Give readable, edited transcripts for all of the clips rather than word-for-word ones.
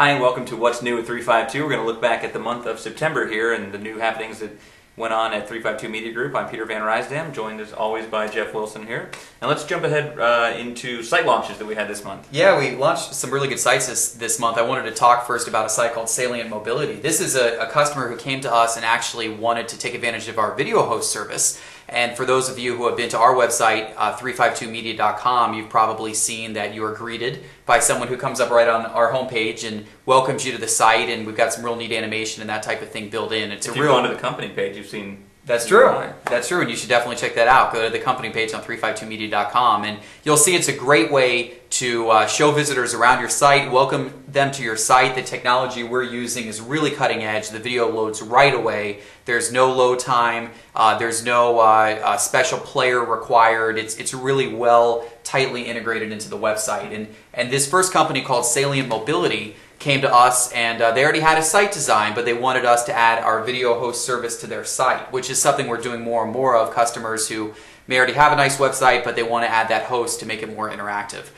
Hi and welcome to What's New at 352. We're going to look back at the month of September here and the new happenings that went on at 352 Media Group. I'm Peter Van Rysdam, joined as always by Jeff Wilson here. And let's jump ahead into site launches that we had this month. Yeah, we launched some really good sites this month. I wanted to talk first about a site called Salient Mobility. This is a customer who came to us and actually wanted to take advantage of our video host service. And for those of you who have been to our website, 352media.com, you've probably seen that you are greeted by someone who comes up right on our homepage and welcomes you to the site, and we've got some real neat animation and that type of thing built in. If you go onto the company page, you've seen... That's true. That's true, and you should definitely check that out. Go to the company page on 352media.com, and you'll see it's a great way to show visitors around your site, welcome them to your site. The technology we're using is really cutting edge. The video loads right away. There's no load time. There's no special player required. It's really well, tightly integrated into the website. And this first company called Salient Mobility came to us, and they already had a site design, but they wanted us to add our video host service to their site, which is something we're doing more and more of. Customers who may already have a nice website, but they want to add that host to make it more interactive.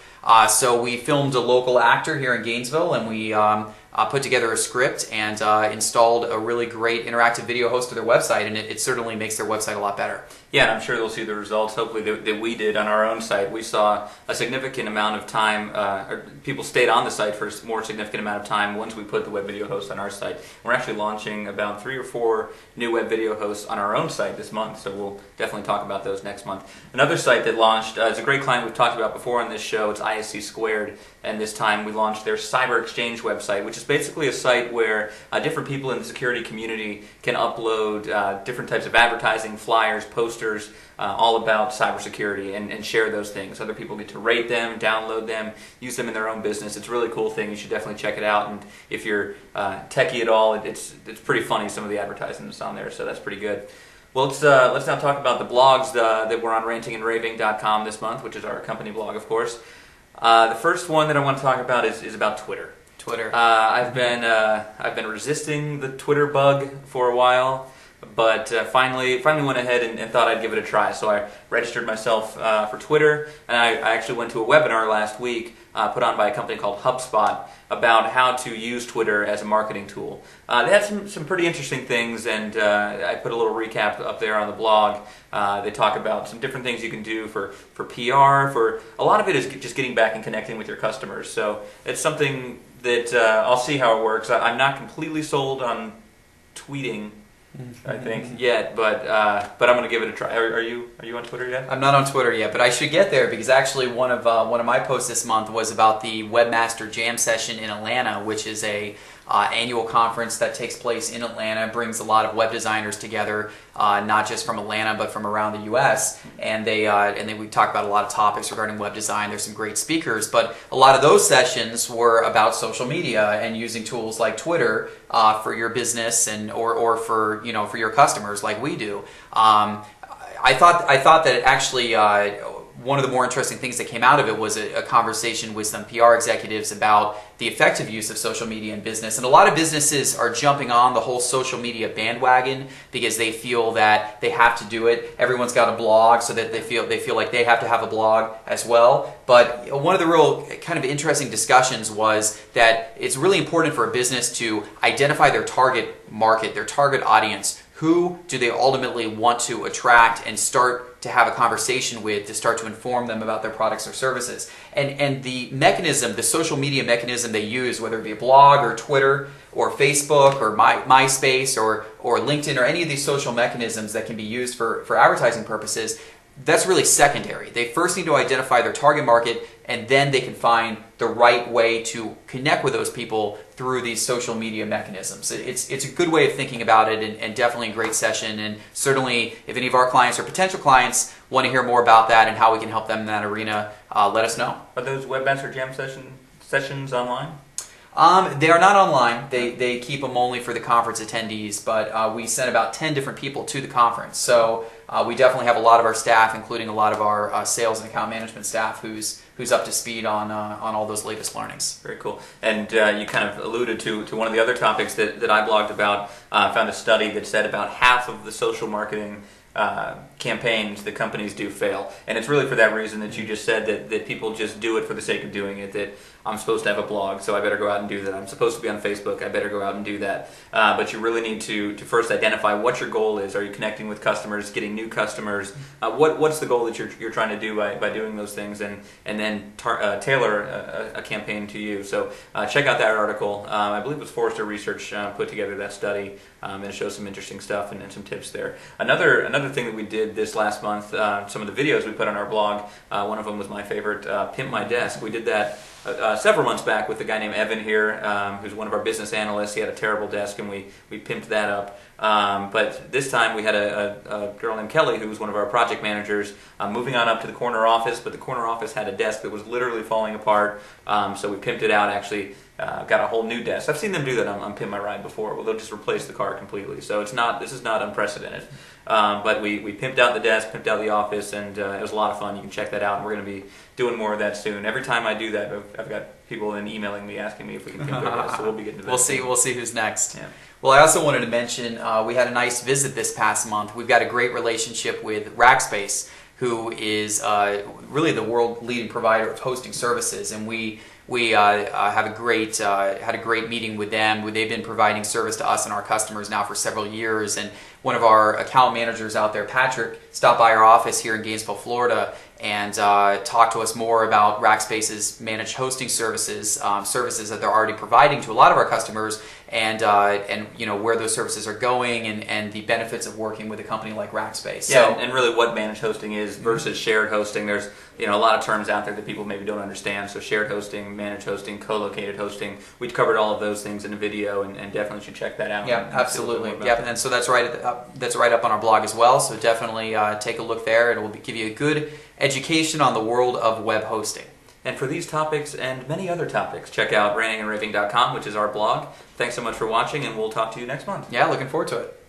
So we filmed a local actor here in Gainesville, and we put together a script and installed a really great interactive video host to their website, and it certainly makes their website a lot better. Yeah, and I'm sure they'll see the results, hopefully, that we did on our own site. We saw a significant amount of time, or people stayed on the site for a more significant amount of time once we put the web video host on our site. We're actually launching about 3 or 4 new web video hosts on our own site this month, so we'll definitely talk about those next month. Another site that launched is a great client we've talked about before on this show. It's ISC Squared, and this time we launched their Cyber Exchange website, which is basically a site where different people in the security community can upload different types of advertising, flyers, posters, all about cybersecurity and share those things. Other people get to rate them, download them, use them in their own business. It's a really cool thing. You should definitely check it out. And if you're techie at all, it's pretty funny, some of the advertising that's on there, so that's pretty good. Well, let's now talk about the blogs that were on rantingandraving.com this month, which is our company blog, of course. The first one that I want to talk about is about Twitter. Twitter. I've been resisting the Twitter bug for a while, but finally went ahead and thought I'd give it a try. So I registered myself for Twitter, and I actually went to a webinar last week put on by a company called HubSpot about how to use Twitter as a marketing tool. They had some pretty interesting things, and I put a little recap up there on the blog. They talk about some different things you can do for PR. For a lot of it is just getting back and connecting with your customers. So it's something that I'll see how it works. I'm not completely sold on tweeting, I think, yet, but I'm going to give it a try. Are you on Twitter yet? I'm not on Twitter yet, but I should get there, because actually one of my posts this month was about the Webmaster Jam Session in Atlanta, which is a annual conference that takes place in Atlanta, brings a lot of web designers together, not just from Atlanta but from around the U.S. And we talk about a lot of topics regarding web design. There's some great speakers, but a lot of those sessions were about social media and using tools like Twitter for your business or for your customers, like we do. I thought that actually one of the more interesting things that came out of it was a conversation with some PR executives about the effective use of social media in business. And a lot of businesses are jumping on the whole social media bandwagon because they feel that they have to do it. Everyone's got a blog, so that they feel like they have to have a blog as well. But one of the real kind of interesting discussions was that it's really important for a business to identify their target market, their target audience. Who do they ultimately want to attract and start to have a conversation with, to start to inform them about their products or services? And the mechanism, the social media mechanism they use, whether it be a blog or Twitter or Facebook or MySpace or LinkedIn or any of these social mechanisms that can be used for advertising purposes, that's really secondary. They first need to identify their target market, and then they can find the right way to connect with those people through these social media mechanisms. It's a good way of thinking about it, and definitely a great session. And certainly, if any of our clients or potential clients want to hear more about that and how we can help them in that arena, let us know. Are those Webmaster Jam sessions online? They are not online. They keep them only for the conference attendees, but we sent about 10 different people to the conference. So we definitely have a lot of our staff, including a lot of our sales and account management staff, who's up to speed on all those latest learnings. Very cool. And you kind of alluded to one of the other topics that I blogged about. I found a study that said about half of the social marketing campaigns that companies do fail. And it's really for that reason that you just said, that people just do it for the sake of doing it, that I'm supposed to have a blog, so I better go out and do that. I'm supposed to be on Facebook, I better go out and do that. But you really need to first identify what your goal is. Are you connecting with customers, getting new customers? What's the goal that you're trying to do by doing those things, and then tailor a campaign to you. So check out that article. I believe it was Forrester Research put together that study, and it shows some interesting stuff and some tips there. Another thing that we did this last month, some of the videos we put on our blog, one of them was my favorite, Pimp My Desk. We did that several months back with a guy named Evan here, who's one of our business analysts. He had a terrible desk, and we pimped that up. But this time we had a girl named Kelly, who was one of our project managers, moving on up to the corner office, but the corner office had a desk that was literally falling apart, so we pimped it out, actually got a whole new desk. I've seen them do that on Pimp My Ride before. Well, they'll just replace the car completely, so this is not unprecedented. But we pimped out the desk, pimped out the office, and it was a lot of fun. You can check that out, and we're going to be doing more of that soon. Every time I do that, I've got people emailing me asking me if we can pimp their desk, so we'll be getting to that. We'll see who's next. Yeah. Well, I also wanted to mention we had a nice visit this past month. We've got a great relationship with Rackspace, who is really the world-leading provider of hosting services, and we have had a great meeting with them. They've been providing service to us and our customers now for several years, and one of our account managers out there, Patrick, stopped by our office here in Gainesville, Florida, and talked to us more about Rackspace's managed hosting services, services that they're already providing to a lot of our customers, and where those services are going, and the benefits of working with a company like Rackspace. Yeah, and really what managed hosting is versus shared hosting. There's a lot of terms out there that people maybe don't understand. So shared hosting, managed hosting, co-located hosting. We covered all of those things in a video, and definitely should check that out. Yeah, absolutely. Yep, and so that's right up on our blog as well. So definitely take a look there. It will give you a good education on the world of web hosting. And for these topics and many other topics, check out rantingandraving.com, which is our blog. Thanks so much for watching, and we'll talk to you next month. Yeah, looking forward to it.